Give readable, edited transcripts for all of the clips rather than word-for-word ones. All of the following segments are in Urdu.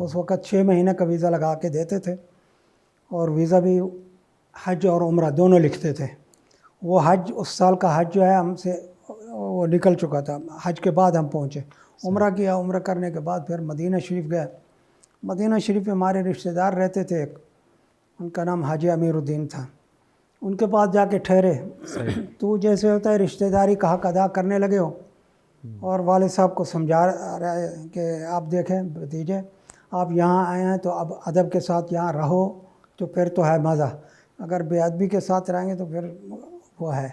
اس وقت 6 مہینے کا ویزا لگا کے دیتے تھے، اور ویزا بھی حج اور عمرہ دونوں لکھتے تھے۔ وہ حج، اس سال کا حج جو ہے ہم سے وہ نکل چکا تھا، حج کے بعد ہم پہنچے، عمرہ کیا، عمرہ کرنے کے بعد پھر مدینہ شریف گئے۔ مدینہ شریف میں ہمارے رشتہ دار رہتے تھے ایک، ان کا نام حاجی امیر الدین تھا، ان کے پاس جا کے ٹھہرے۔ تو جیسے ہوتا ہے رشتہ داری کا حق ادا کرنے لگے ہو، اور والد صاحب کو سمجھا رہے ہیں کہ آپ دیکھیں بھتیجے، آپ یہاں آئے ہیں تو اب ادب کے ساتھ یہاں رہو تو پھر تو ہے مزہ، اگر بے ادبی کے ساتھ رہیں گے تو پھر وہ ہے۔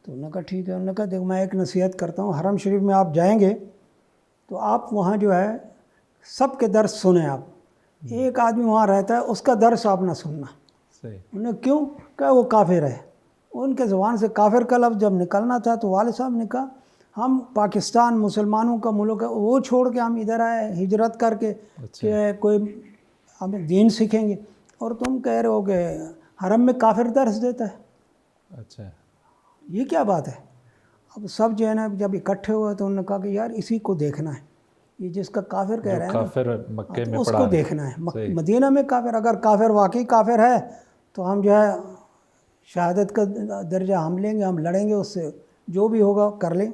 تو انہوں نے کہا ٹھیک ہے۔ انہوں نے کہا دیکھو میں ایک نصیحت کرتا ہوں، حرم شریف میں آپ جائیں گے تو آپ وہاں جو ہے سب کے درس سنیں، آپ ایک آدمی وہاں رہتا ہے اس کا درس آپ نہ سننا۔ انہوں نے کیوں؟ کہ وہ کافر ہے۔ ان کے زبان سے کافر کا لفظ جب نکلنا تھا تو والد صاحب نے کہا ہم پاکستان مسلمانوں کا ملک ہے، وہ چھوڑ کے ہم ادھر آئے ہجرت کر کے کہ کوئی ہم دین سیکھیں گے، اور تم کہہ رہے ہو کہ حرم میں کافر درس دیتا ہے۔ اچھا، یہ کیا بات ہے؟ اب سب جو ہے نا جب اکٹھے ہوئے تو انہوں نے کہا کہ یار اسی کو دیکھنا ہے، یہ جس کا کافر کہہ رہے ہیں کافر مکے میں اس پڑا کو ہے، دیکھنا ہے۔ مدینہ میں کافر، اگر کافر واقعی کافر ہے تو ہم جو ہے شہادت کا درجہ ہم لیں گے، ہم لڑیں گے اس سے، جو بھی ہوگا کر لیں۔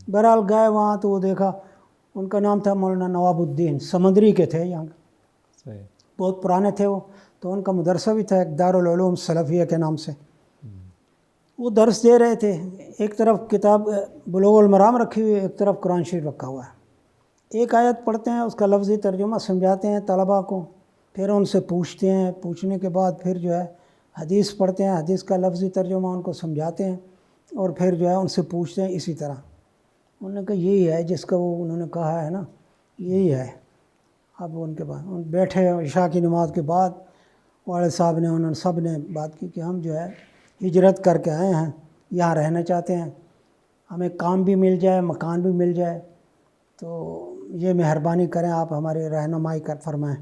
بہرحال گئے وہاں تو وہ دیکھا، ان کا نام تھا مولانا نواب الدین، سمندری کے تھے، یہاں بہت پرانے تھے وہ، تو ان کا مدرسہ بھی تھا ایک دارالعلوم سلفیہ کے نام سے۔ وہ درس دے رہے تھے، ایک طرف کتاب بلوغ المرام رکھی ہوئی ہے، ایک طرف قرآن شریف رکھا ہوا ہے۔ ایک آیت پڑھتے ہیں، اس کا لفظی ترجمہ سمجھاتے ہیں طلباء کو، پھر ان سے پوچھتے ہیں، پوچھنے کے بعد پھر جو ہے حدیث پڑھتے ہیں، حدیث کا لفظی ترجمہ ان کو سمجھاتے ہیں، اور پھر جو ہے ان سے پوچھتے ہیں اسی طرح۔ انہوں نے کہا یہی ہے جس کا وہ انہوں نے کہا ہے نا، یہی ہے۔ اب ان کے بعد بیٹھے عشاء کی نماز کے بعد والد صاحب نے، انہوں نے سب نے بات کی کہ ہم جو ہے ہجرت کر کے آئے ہیں، یہاں رہنا چاہتے ہیں، ہمیں کام بھی مل جائے، مکان بھی مل جائے، تو یہ مہربانی کریں آپ ہماری رہنمائی کر فرمائیں۔